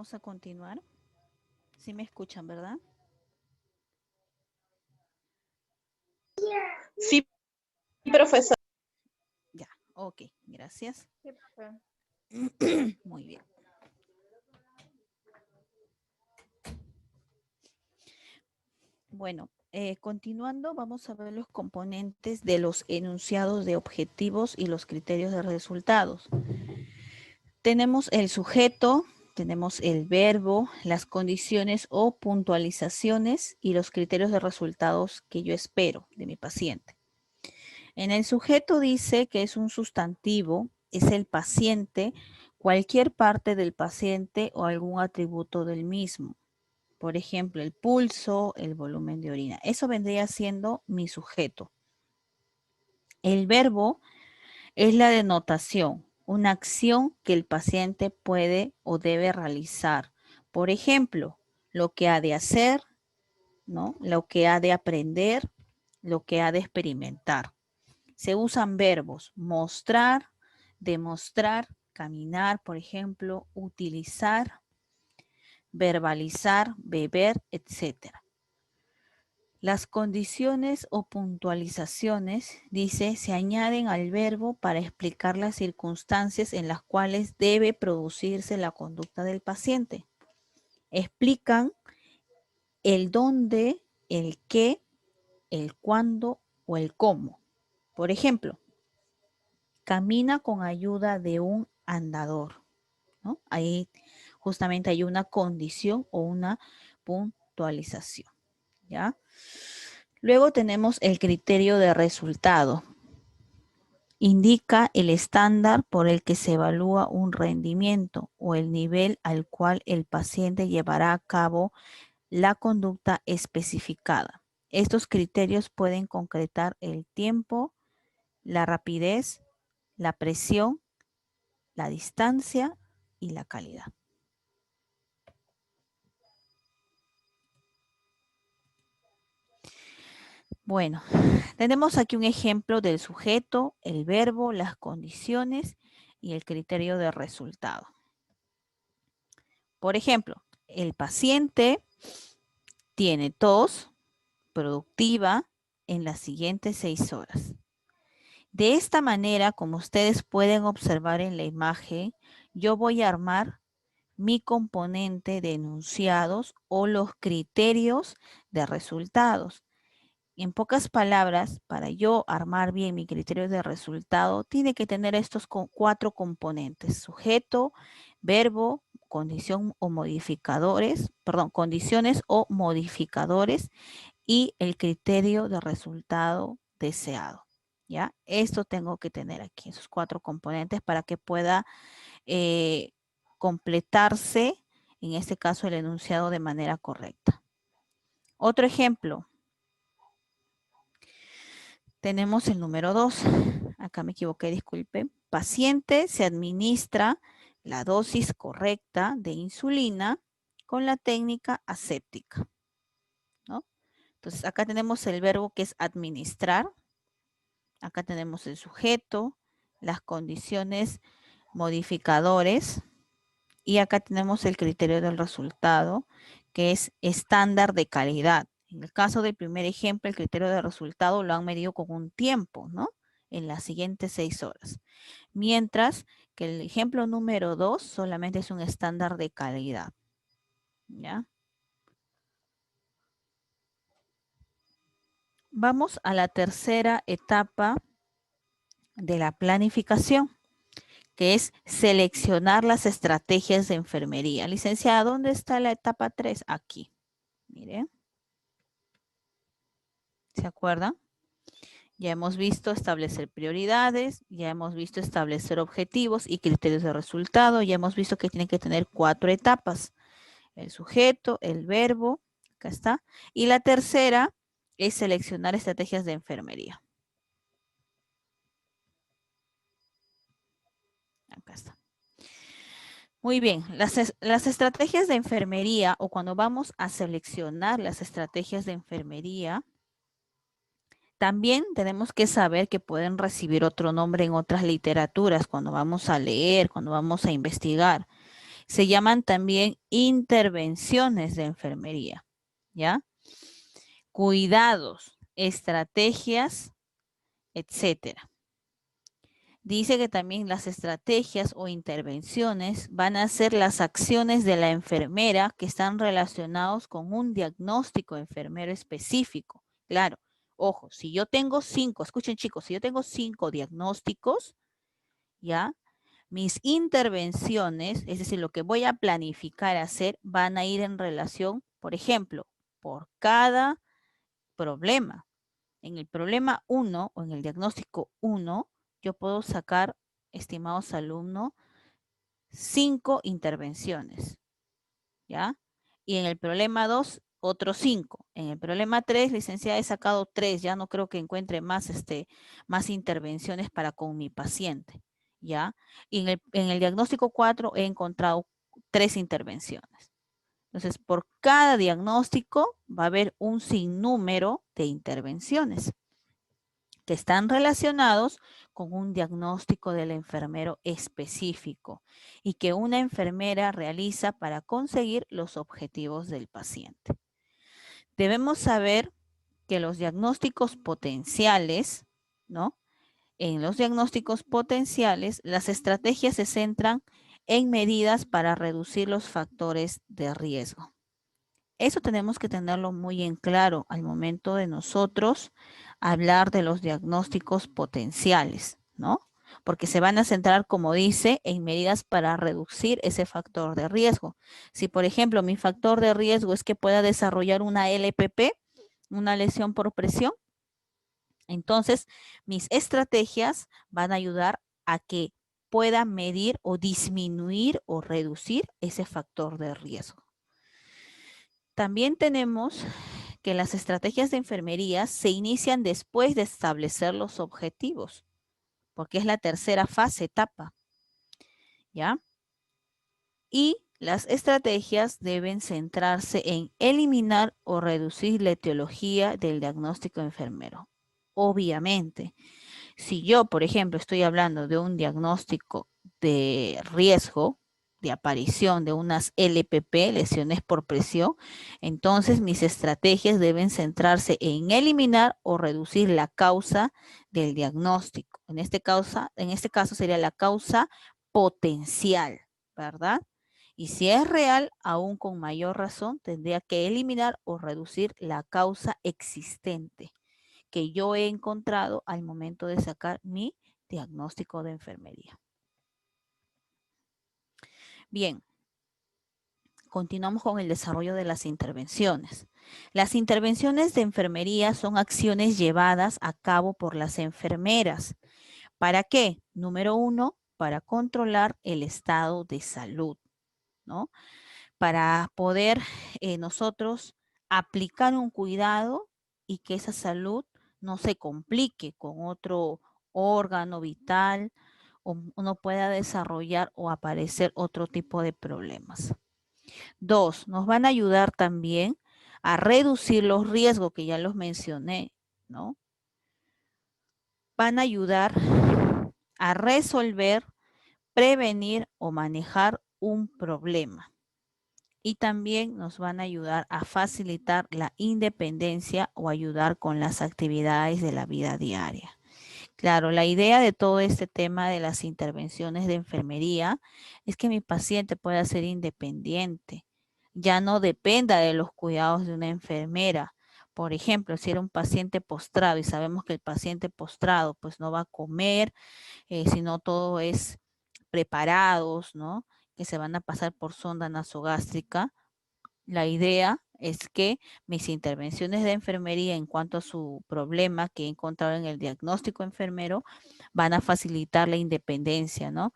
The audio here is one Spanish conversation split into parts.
Vamos a continuar. ¿Sí me escuchan, verdad? Sí, profesor. Ya, ok, gracias. Sí, profe. Muy bien. Bueno, continuando, vamos a ver los componentes de los enunciados de objetivos y los criterios de resultados. Tenemos el sujeto, tenemos el verbo, las condiciones o puntualizaciones y los criterios de resultados que yo espero de mi paciente. En el sujeto dice que es un sustantivo, es el paciente, cualquier parte del paciente o algún atributo del mismo. Por ejemplo, el pulso, el volumen de orina. Eso vendría siendo mi sujeto. El verbo es la denotación, una acción que el paciente puede o debe realizar. Por ejemplo, lo que ha de hacer, ¿no? Lo que ha de aprender, lo que ha de experimentar. Se usan verbos mostrar, demostrar, caminar, por ejemplo, utilizar, verbalizar, beber, etc. Las condiciones o puntualizaciones, dice, se añaden al verbo para explicar las circunstancias en las cuales debe producirse la conducta del paciente. Explican el dónde, el qué, el cuándo o el cómo. Por ejemplo, camina con ayuda de un andador, ¿no? Ahí justamente hay una condición o una puntualización, ¿ya? Luego tenemos el criterio de resultado. Indica el estándar por el que se evalúa un rendimiento o el nivel al cual el paciente llevará a cabo la conducta especificada. Estos criterios pueden concretar el tiempo, la rapidez, la presión, la distancia y la calidad. Bueno, tenemos aquí un ejemplo del sujeto, el verbo, las condiciones y el criterio de resultado. Por ejemplo, el paciente tiene tos productiva en las siguientes 6 horas. De esta manera, como ustedes pueden observar en la imagen, yo voy a armar mi componente de enunciados o los criterios de resultados. En pocas palabras, para yo armar bien mi criterio de resultado, tiene que tener estos 4 componentes: sujeto, verbo, condición o modificadores, perdón, condiciones o modificadores y el criterio de resultado deseado. ¿Ya? Esto tengo que tener aquí, esos 4 componentes para que pueda completarse, en este caso, el enunciado de manera correcta. Otro ejemplo. Tenemos el número 2. Acá me equivoqué, disculpen. Paciente se administra la dosis correcta de insulina con la técnica aséptica, ¿no? Entonces, acá tenemos el verbo que es administrar. Acá tenemos el sujeto, las condiciones modificadores y acá tenemos el criterio del resultado, que es estándar de calidad. En el caso del primer ejemplo, el criterio de resultado lo han medido con un tiempo, ¿no? En las siguientes 6 horas. Mientras que el ejemplo número 2 solamente es un estándar de calidad. ¿Ya? Vamos a la tercera etapa de la planificación, que es seleccionar las estrategias de enfermería. Licenciada, ¿dónde está la etapa 3? Aquí. Miren. ¿Se acuerdan? Ya hemos visto establecer prioridades, ya hemos visto establecer objetivos y criterios de resultado, ya hemos visto que tienen que tener 4 etapas: el sujeto, el verbo, acá está, y la tercera es seleccionar estrategias de enfermería. Acá está. Muy bien, las estrategias de enfermería, o cuando vamos a seleccionar las estrategias de enfermería, también tenemos que saber que pueden recibir otro nombre en otras literaturas cuando vamos a leer, cuando vamos a investigar. se llaman también intervenciones de enfermería, ¿ya? Cuidados, estrategias, etcétera. Dice que también las estrategias o intervenciones van a ser las acciones de la enfermera que están relacionados con un diagnóstico enfermero específico. Claro, ojo, si yo tengo 5, escuchen chicos, si yo tengo 5 diagnósticos, ¿ya? Mis intervenciones, es decir, lo que voy a planificar hacer, van a ir en relación, por ejemplo, por cada problema. En el problema 1 o en el diagnóstico 1, yo puedo sacar, estimados alumnos, 5 intervenciones, ¿ya? Y en el problema 2, otros 5. En el problema 3, licenciada, he sacado 3, ya no creo que encuentre más intervenciones para con mi paciente, ¿ya? Y en el diagnóstico 4 he encontrado 3 intervenciones. Entonces, por cada diagnóstico va a haber un sinnúmero de intervenciones que están relacionados con un diagnóstico del enfermero específico y que una enfermera realiza para conseguir los objetivos del paciente. Debemos saber que los diagnósticos potenciales, ¿no? En los diagnósticos potenciales, las estrategias se centran en medidas para reducir los factores de riesgo. Eso tenemos que tenerlo muy en claro al momento de nosotros hablar de los diagnósticos potenciales, ¿no? Porque se van a centrar, como dice, en medidas para reducir ese factor de riesgo. Si, por ejemplo, mi factor de riesgo es que pueda desarrollar una LPP, una lesión por presión, entonces mis estrategias van a ayudar a que pueda medir o disminuir o reducir ese factor de riesgo. También tenemos que las estrategias de enfermería se inician después de establecer los objetivos, porque es la tercera fase, etapa, ¿ya? Y las estrategias deben centrarse en eliminar o reducir la etiología del diagnóstico enfermero. Obviamente, si yo, por ejemplo, estoy hablando de un diagnóstico de riesgo de aparición de unas LPP, lesiones por presión, entonces mis estrategias deben centrarse en eliminar o reducir la causa del diagnóstico. En este caso sería la causa potencial, ¿verdad? Y si es real, aún con mayor razón, tendría que eliminar o reducir la causa existente que yo he encontrado al momento de sacar mi diagnóstico de enfermería. Bien, continuamos con el desarrollo de las intervenciones. Las intervenciones de enfermería son acciones llevadas a cabo por las enfermeras. ¿Para qué? Número 1, para controlar el estado de salud, ¿no? Para poder nosotros aplicar un cuidado y que esa salud no se complique con otro órgano vital o no pueda desarrollar o aparecer otro tipo de problemas. 2, nos van a ayudar también a reducir los riesgos que ya los mencioné, ¿no? Van a ayudar a resolver, prevenir o manejar un problema. Y también nos van a ayudar a facilitar la independencia o ayudar con las actividades de la vida diaria. Claro, la idea de todo este tema de las intervenciones de enfermería es que mi paciente pueda ser independiente, ya no dependa de los cuidados de una enfermera. Por ejemplo, si era un paciente postrado y sabemos que el paciente postrado pues no va a comer, sino todo es preparados, ¿no? Que se van a pasar por sonda nasogástrica. La idea es que mis intervenciones de enfermería en cuanto a su problema que he encontrado en el diagnóstico enfermero van a facilitar la independencia, ¿no?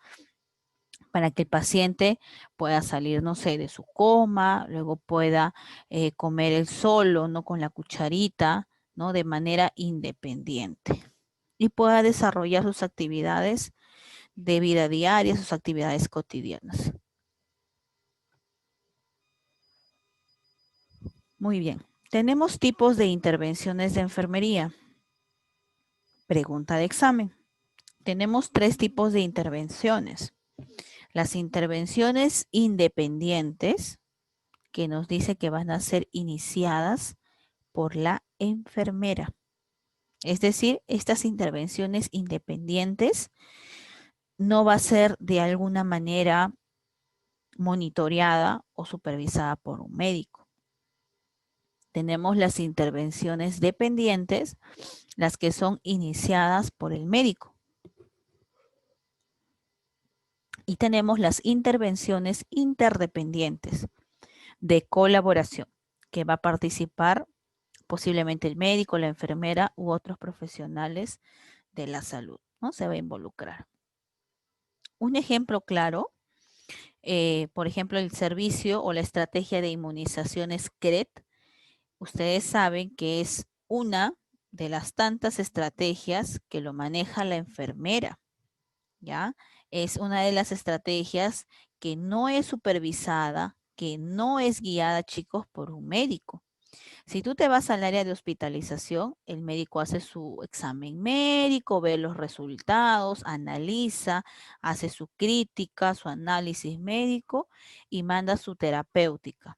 Para que el paciente pueda salir, no sé, de su coma, luego pueda comer él solo, ¿no? Con la cucharita, ¿no? De manera independiente. Y pueda desarrollar sus actividades de vida diaria, sus actividades cotidianas. Muy bien. Tenemos tipos de intervenciones de enfermería. Pregunta de examen. Tenemos 3 tipos de intervenciones. Las intervenciones independientes, que nos dice que van a ser iniciadas por la enfermera. Es decir, estas intervenciones independientes no va a ser de alguna manera monitoreada o supervisada por un médico. Tenemos las intervenciones dependientes, las que son iniciadas por el médico. Y tenemos las intervenciones interdependientes de colaboración, que va a participar posiblemente el médico, la enfermera u otros profesionales de la salud, ¿no? Se va a involucrar. Un ejemplo claro, por ejemplo, el servicio o la estrategia de inmunizaciones CRET, ustedes saben que es una de las tantas estrategias que lo maneja la enfermera, ¿ya? Es una de las estrategias que no es supervisada, que no es guiada, chicos, por un médico. Si tú te vas al área de hospitalización, el médico hace su examen médico, ve los resultados, analiza, hace su crítica, su análisis médico y manda su terapéutica.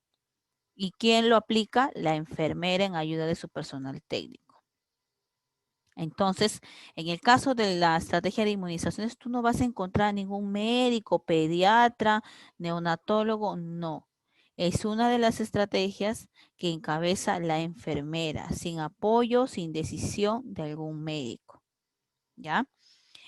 ¿Y quién lo aplica? La enfermera en ayuda de su personal técnico. Entonces, en el caso de la estrategia de inmunizaciones, tú no vas a encontrar ningún médico, pediatra, neonatólogo, no. Es una de las estrategias que encabeza la enfermera, sin apoyo, sin decisión de algún médico. ¿Ya?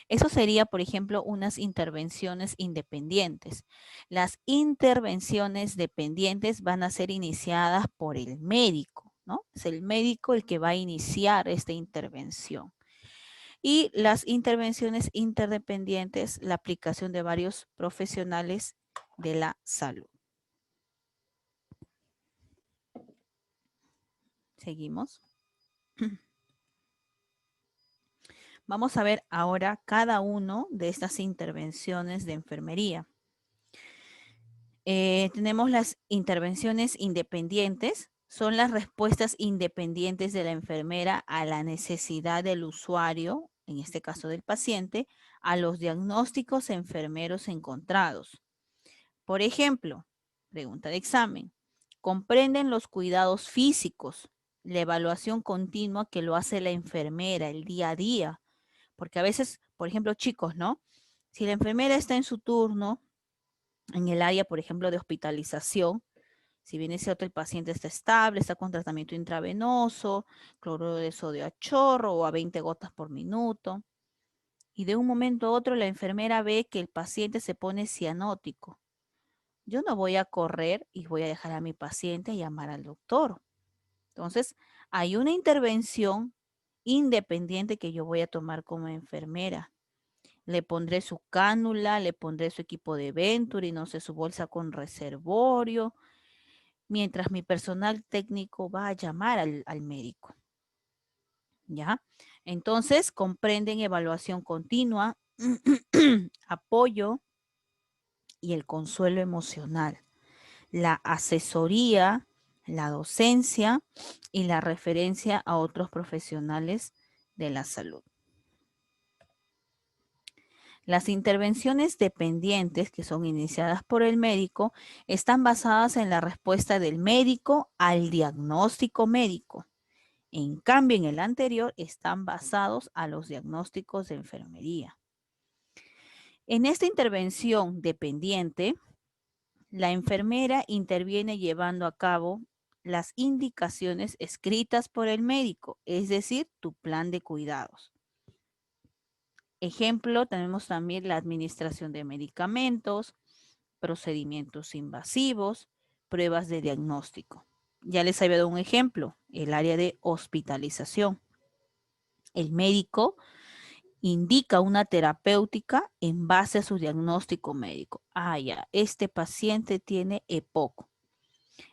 Eso sería, por ejemplo, unas intervenciones independientes. Las intervenciones dependientes van a ser iniciadas por el médico, ¿no? Es el médico el que va a iniciar esta intervención. Y las intervenciones interdependientes, la aplicación de varios profesionales de la salud. Seguimos. Vamos a ver ahora cada uno de estas intervenciones de enfermería. Tenemos las intervenciones independientes, son las respuestas independientes de la enfermera a la necesidad del usuario, en este caso del paciente, a los diagnósticos enfermeros encontrados. Por ejemplo, pregunta de examen, ¿comprenden los cuidados físicos, la evaluación continua que lo hace la enfermera el día a día? Porque a veces, por ejemplo, chicos, ¿no? Si la enfermera está en su turno, en el área, por ejemplo, de hospitalización, si bien es cierto el paciente está estable, está con tratamiento intravenoso, cloruro de sodio a chorro o a 20 gotas por minuto, y de un momento a otro la enfermera ve que el paciente se pone cianótico. Yo no voy a correr y voy a dejar a mi paciente llamar al doctor. Entonces, hay una intervención independiente que yo voy a tomar como enfermera. Le pondré su cánula, le pondré su equipo de Venturi, no sé, su bolsa con reservorio, mientras mi personal técnico va a llamar al médico. ¿Ya? Entonces, comprenden evaluación continua, apoyo y el consuelo emocional, la asesoría, la docencia y la referencia a otros profesionales de la salud. Las intervenciones dependientes, que son iniciadas por el médico, están basadas en la respuesta del médico al diagnóstico médico. En cambio, en el anterior están basados a los diagnósticos de enfermería. En esta intervención dependiente, la enfermera interviene llevando a cabo las indicaciones escritas por el médico, es decir, tu plan de cuidados. Ejemplo, tenemos también la administración de medicamentos, procedimientos invasivos, pruebas de diagnóstico. Ya les había dado un ejemplo, el área de hospitalización. El médico indica una terapéutica en base a su diagnóstico médico. Ah, ya, este paciente tiene EPOC,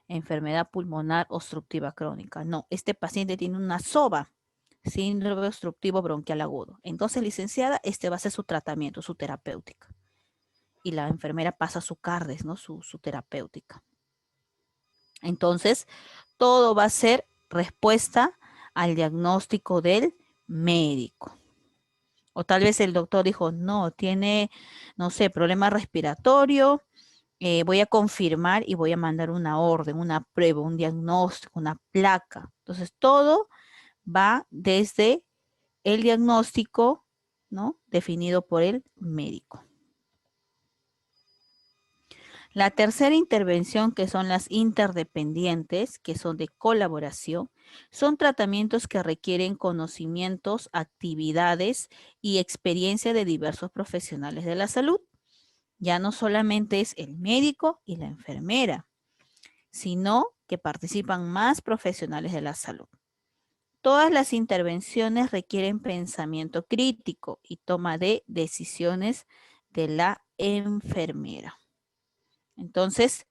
enfermedad pulmonar obstructiva crónica. No, este paciente tiene una SOBA, síndrome obstructivo bronquial agudo. Entonces, licenciada, este va a ser su tratamiento, su terapéutica. Y la enfermera pasa su CARDES, ¿no? Su terapéutica. Entonces, todo va a ser respuesta al diagnóstico del médico. O tal vez el doctor dijo, no, tiene, no sé, problema respiratorio, voy a confirmar y voy a mandar una orden, una prueba, un diagnóstico, una placa. Entonces, todo va desde el diagnóstico, ¿no? Definido por el médico. La tercera intervención, que son las interdependientes, que son de colaboración, son tratamientos que requieren conocimientos, actividades y experiencia de diversos profesionales de la salud. Ya no solamente es el médico y la enfermera, sino que participan más profesionales de la salud. Todas las intervenciones requieren pensamiento crítico y toma de decisiones de la enfermera. Entonces,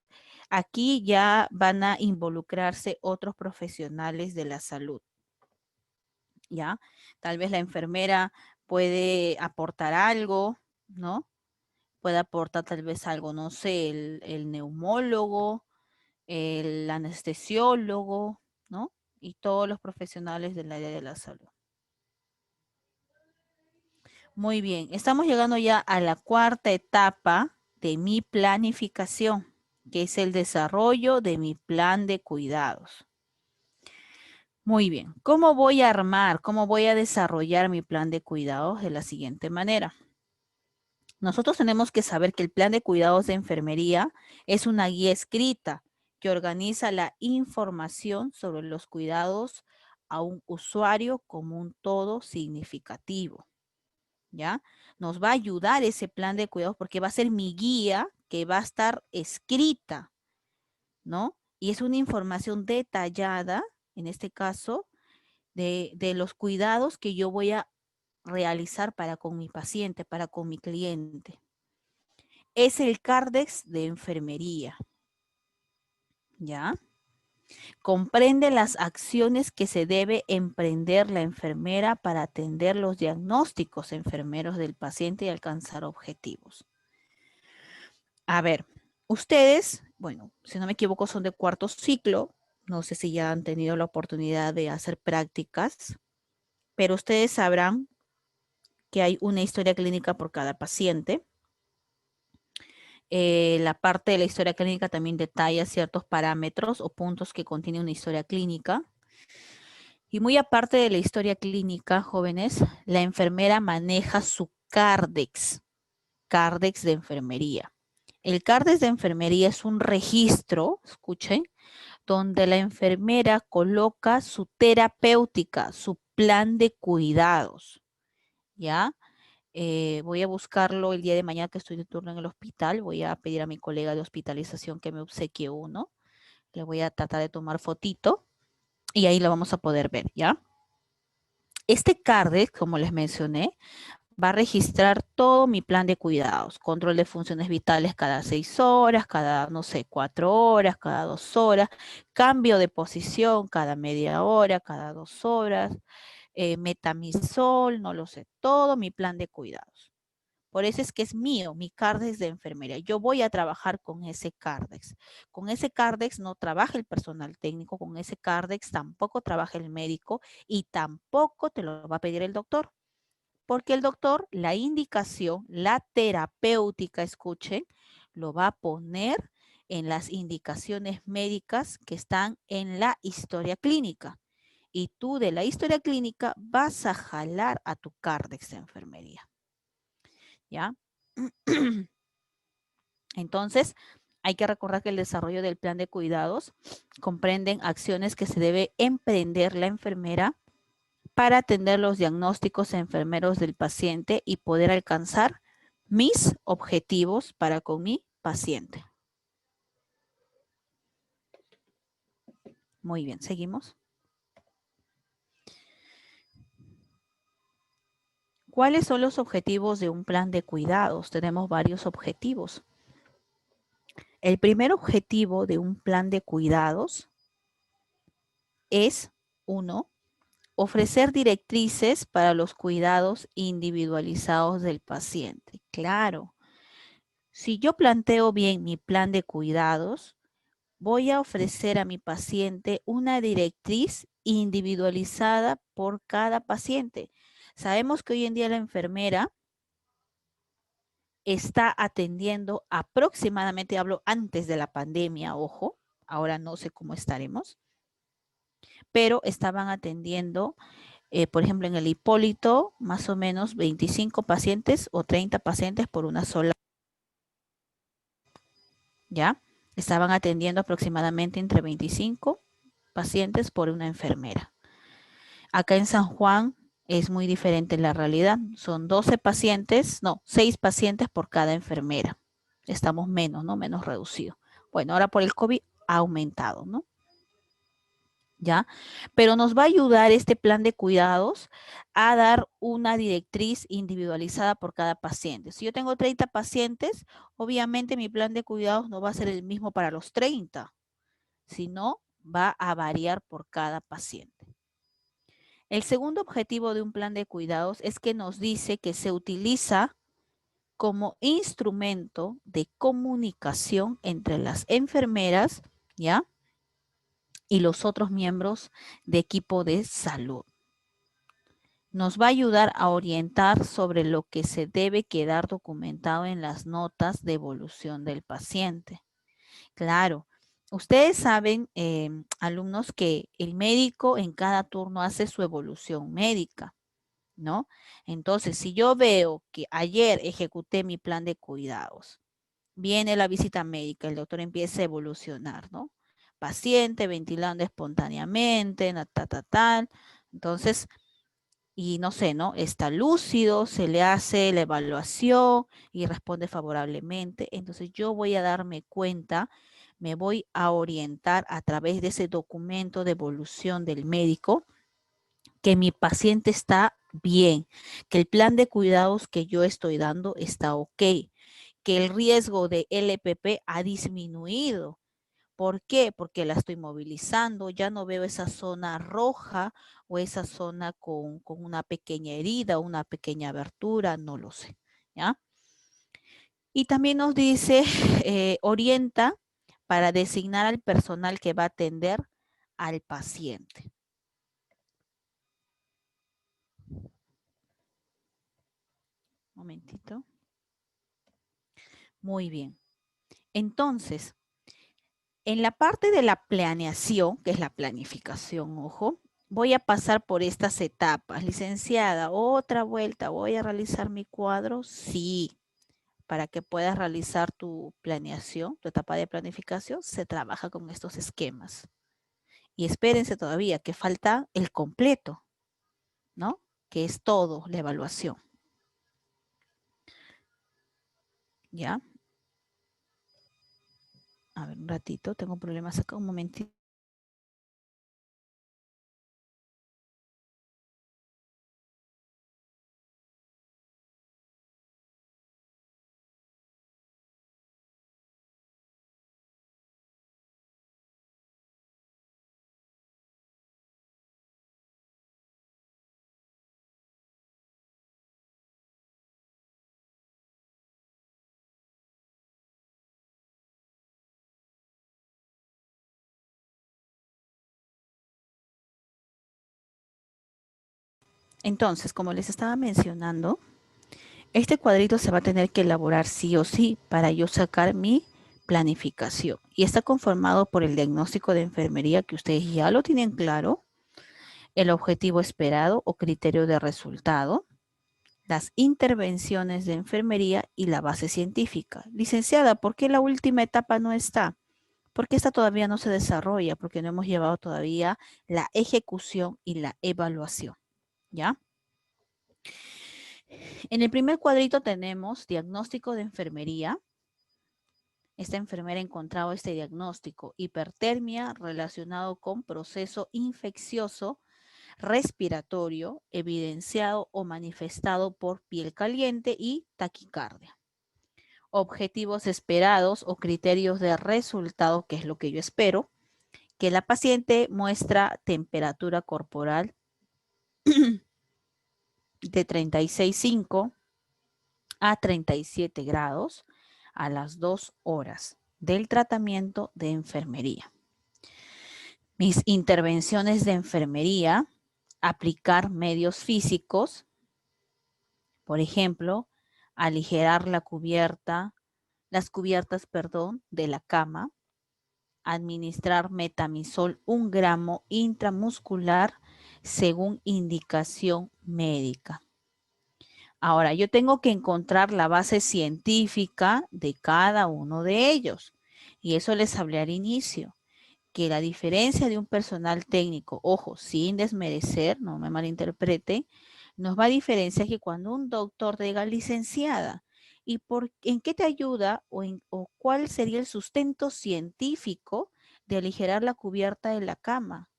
aquí ya van a involucrarse otros profesionales de la salud, ¿ya? Tal vez la enfermera puede aportar algo, ¿no? Puede aportar tal vez algo, no sé, el neumólogo, el anestesiólogo, ¿no? Y todos los profesionales del área de la salud. Muy bien, estamos llegando ya a la cuarta etapa de mi planificación, que es el desarrollo de mi plan de cuidados. Muy bien, ¿cómo voy a armar, cómo voy a desarrollar mi plan de cuidados? De la siguiente manera. Nosotros tenemos que saber que el plan de cuidados de enfermería es una guía escrita que organiza la información sobre los cuidados a un usuario como un todo significativo, ¿ya? Nos va a ayudar ese plan de cuidados porque va a ser mi guía que va a estar escrita, ¿no? Y es una información detallada, en este caso, de los cuidados que yo voy a realizar para con mi paciente, para con mi cliente. Es el Cardex de enfermería, ¿ya? Comprende las acciones que se debe emprender la enfermera para atender los diagnósticos enfermeros del paciente y alcanzar objetivos. A ver, ustedes, bueno, si no me equivoco, son de cuarto ciclo. No sé si ya han tenido la oportunidad de hacer prácticas, pero ustedes sabrán que hay una historia clínica por cada paciente. La parte de la historia clínica también detalla ciertos parámetros o puntos que contiene una historia clínica. Y muy aparte de la historia clínica, jóvenes, la enfermera maneja su CARDEX, CARDEX de enfermería. El CARDEX de enfermería es un registro, escuchen, donde la enfermera coloca su terapéutica, su plan de cuidados, ¿ya? Voy a buscarlo el día de mañana que estoy de turno en el hospital. Voy a pedir a mi colega de hospitalización que me obsequie uno. Le voy a tratar de tomar fotito y ahí lo vamos a poder ver, ¿ya? Este CARDEX, como les mencioné, va a registrar todo mi plan de cuidados, control de funciones vitales cada 6 horas, cada, no sé, 4 horas, cada 2 horas, cambio de posición cada media hora, cada 2 horas, metamisol, no lo sé, todo mi plan de cuidados. Por eso es que es mío, mi CARDEX de enfermería. Yo voy a trabajar con ese CARDEX. Con ese CARDEX no trabaja el personal técnico, con ese CARDEX tampoco trabaja el médico y tampoco te lo va a pedir el doctor. Porque el doctor, la indicación, la terapéutica, escuchen, lo va a poner en las indicaciones médicas que están en la historia clínica. Y tú de la historia clínica vas a jalar a tu CARDEX de enfermería. ¿Ya? Entonces, hay que recordar que el desarrollo del plan de cuidados comprenden acciones que se debe emprender la enfermera para atender los diagnósticos enfermeros del paciente y poder alcanzar mis objetivos para con mi paciente. Muy bien, seguimos. ¿Cuáles son los objetivos de un plan de cuidados? Tenemos varios objetivos. El primer objetivo de un plan de cuidados es, 1, ofrecer directrices para los cuidados individualizados del paciente. Claro, si yo planteo bien mi plan de cuidados, voy a ofrecer a mi paciente una directriz individualizada por cada paciente. Sabemos que hoy en día la enfermera está atendiendo aproximadamente, hablo antes de la pandemia, ojo, ahora no sé cómo estaremos, pero estaban atendiendo, por ejemplo, en el Hipólito, más o menos 25 pacientes o 30 pacientes por una sola, ¿ya? Estaban atendiendo aproximadamente entre 25 pacientes por una enfermera. Acá en San Juan es muy diferente la realidad. Son 12 pacientes, no, 6 pacientes por cada enfermera. Estamos menos, ¿no? Menos reducido. Bueno, ahora por el COVID ha aumentado, ¿no? ¿Ya? Pero nos va a ayudar este plan de cuidados a dar una directriz individualizada por cada paciente. Si yo tengo 30 pacientes, obviamente mi plan de cuidados no va a ser el mismo para los 30, sino va a variar por cada paciente. El segundo objetivo de un plan de cuidados es que nos dice que se utiliza como instrumento de comunicación entre las enfermeras, ¿ya? Y los otros miembros de equipo de salud. Nos va a ayudar a orientar sobre lo que se debe quedar documentado en las notas de evolución del paciente. Claro, ustedes saben, alumnos, que el médico en cada turno hace su evolución médica, ¿no? Entonces, si yo veo que ayer ejecuté mi plan de cuidados, viene la visita médica, el doctor empieza a evolucionar, ¿no? Paciente ventilando espontáneamente, tal. Entonces, y no sé, ¿no? Está lúcido, se le hace la evaluación y responde favorablemente. Entonces, yo voy a darme cuenta, me voy a orientar a través de ese documento de evolución del médico, que mi paciente está bien, que el plan de cuidados que yo estoy dando está ok, que el riesgo de LPP ha disminuido. ¿Por qué? Porque la estoy movilizando, ya no veo esa zona roja o esa zona con una pequeña herida, una pequeña abertura, no lo sé, ¿ya? Y también nos dice, orienta para designar al personal que va a atender al paciente. Momentito. Muy bien. Entonces, en la parte de la planeación, que es la planificación, ojo, voy a pasar por estas etapas. Licenciada, otra vuelta, ¿voy a realizar mi cuadro? Sí. Para que puedas realizar tu planeación, tu etapa de planificación, se trabaja con estos esquemas. Y espérense todavía, que falta el completo, ¿no? Que es todo, la evaluación. ¿Ya? A ver, un ratito, tengo problemas acá, un momentito. Entonces, como les estaba mencionando, este cuadrito se va a tener que elaborar sí o sí para yo sacar mi planificación. Y está conformado por el diagnóstico de enfermería, que ustedes ya lo tienen claro, el objetivo esperado o criterio de resultado, las intervenciones de enfermería y la base científica. Licenciada, ¿por qué la última etapa no está? Porque esta todavía no se desarrolla, porque no hemos llevado todavía la ejecución y la evaluación, ¿ya? En el primer cuadrito tenemos diagnóstico de enfermería. Esta enfermera ha encontrado este diagnóstico: hipertermia relacionado con proceso infeccioso respiratorio evidenciado o manifestado por piel caliente y taquicardia. Objetivos esperados o criterios de resultado, que es lo que yo espero: que la paciente muestra temperatura corporal de 36,5 a 37 grados a las 2 horas del tratamiento de enfermería. Mis intervenciones de enfermería: aplicar medios físicos, Por ejemplo, aligerar las cubiertas, de la cama, administrar metamizol 1 gramo intramuscular según indicación médica. Ahora, yo tengo que encontrar la base científica de cada uno de ellos. Y eso les hablé al inicio, que la diferencia de un personal técnico, ojo, sin desmerecer, no me malinterprete, nos va a diferenciar que cuando un doctor diga licenciada, ¿en qué te ayuda o cuál sería el sustento científico de aligerar la cubierta de la cama?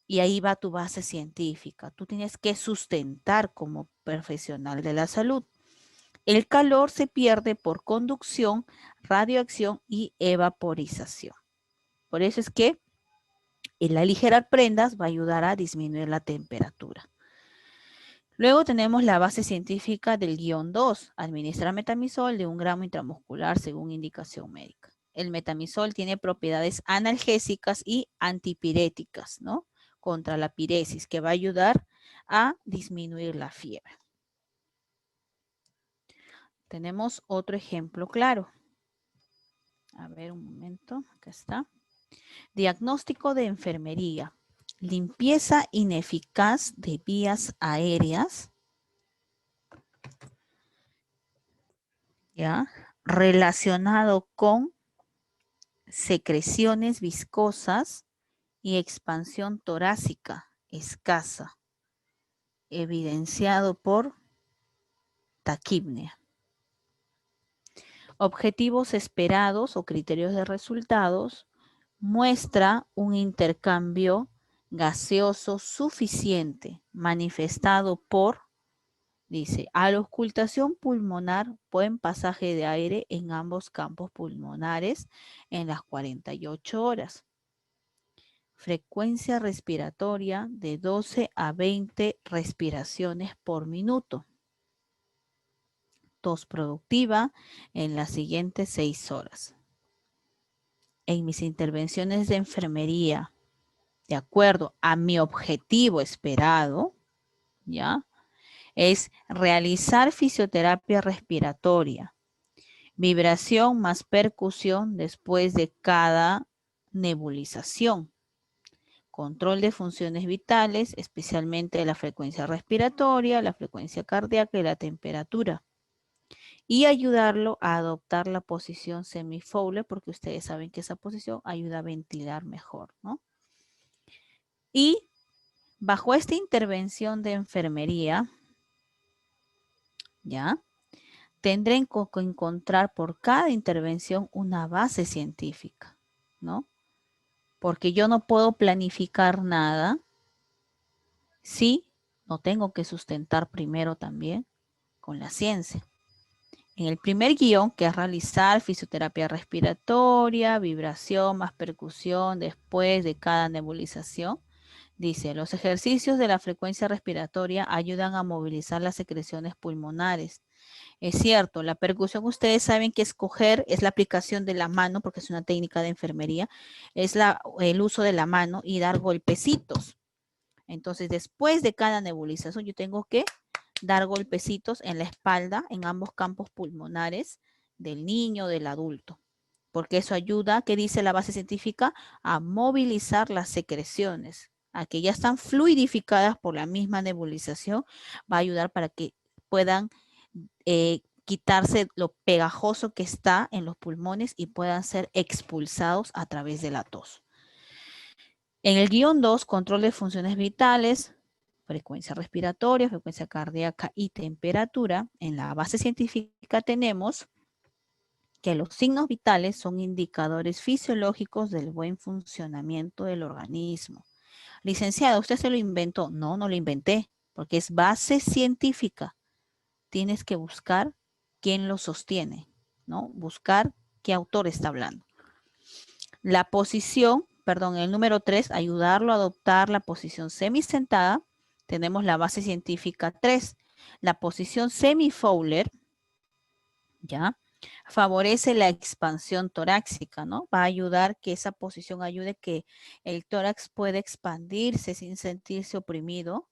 Y ahí va tu base científica. Tú tienes que sustentar como profesional de la salud. El calor se pierde por conducción, radiación y evaporización. Por eso es que el aligerar prendas va a ayudar a disminuir la temperatura. Luego tenemos la base científica del guión 2. Administrar metamizol de 1 gramo intramuscular según indicación médica. El metamizol tiene propiedades analgésicas y antipiréticas, ¿no? Contra la piresis, que va a ayudar a disminuir la fiebre. Tenemos otro ejemplo claro. A ver, un momento, acá está. Diagnóstico de enfermería. Limpieza ineficaz de vías aéreas. ¿Ya? Relacionado con secreciones viscosas y expansión torácica escasa, evidenciado por taquipnea. Objetivos esperados o criterios de resultados, muestra un intercambio gaseoso suficiente manifestado por, dice, a la auscultación pulmonar, buen pasaje de aire en ambos campos pulmonares en las 48 horas. Frecuencia respiratoria de 12 a 20 respiraciones por minuto. Tos productiva en las siguientes 6 horas. En mis intervenciones de enfermería, de acuerdo a mi objetivo esperado, ¿ya? Es realizar fisioterapia respiratoria, vibración más percusión después de cada nebulización, control de funciones vitales, especialmente la frecuencia respiratoria, la frecuencia cardíaca y la temperatura. Y ayudarlo a adoptar la posición semi-Fowler, porque ustedes saben que esa posición ayuda a ventilar mejor, ¿no? Y bajo esta intervención de enfermería, ¿ya? Tendré que encontrar por cada intervención una base científica, ¿no? Porque yo no puedo planificar nada si no tengo que sustentar primero también con la ciencia. En el primer guión, que es realizar fisioterapia respiratoria, vibración más percusión después de cada nebulización, dice, los ejercicios de la frecuencia respiratoria ayudan a movilizar las secreciones pulmonares. Es cierto, la percusión, ustedes saben que escoger es la aplicación de la mano, porque es una técnica de enfermería, es el uso de la mano y dar golpecitos. Entonces, después de cada nebulización, yo tengo que dar golpecitos en la espalda, en ambos campos pulmonares del niño, del adulto. Porque eso ayuda, ¿qué dice la base científica? A movilizar las secreciones, a que ya están fluidificadas por la misma nebulización, va a ayudar para que puedan quitarse lo pegajoso que está en los pulmones y puedan ser expulsados a través de la tos. En el guión 2, control de funciones vitales, frecuencia respiratoria, frecuencia cardíaca y temperatura. En la base científica tenemos que los signos vitales son indicadores fisiológicos del buen funcionamiento del organismo. Licenciada, ¿usted se lo inventó? No, no lo inventé, porque es base científica. Tienes que buscar quién lo sostiene, ¿no? Buscar qué autor está hablando. La posición, perdón, el número 3, ayudarlo a adoptar la posición semisentada. Tenemos la base científica 3. La posición semi-Fowler, ¿ya? Favorece la expansión torácica, ¿no? Va a ayudar que esa posición ayude que el tórax pueda expandirse sin sentirse oprimido,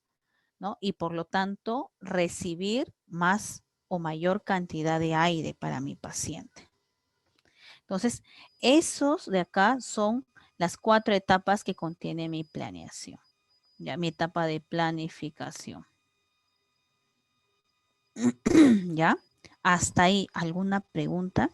¿no? Y por lo tanto, recibir más o mayor cantidad de aire para mi paciente. Entonces, esos de acá son las 4 etapas que contiene mi planeación, ya mi etapa de planificación. ¿Ya? Hasta ahí, ¿alguna pregunta?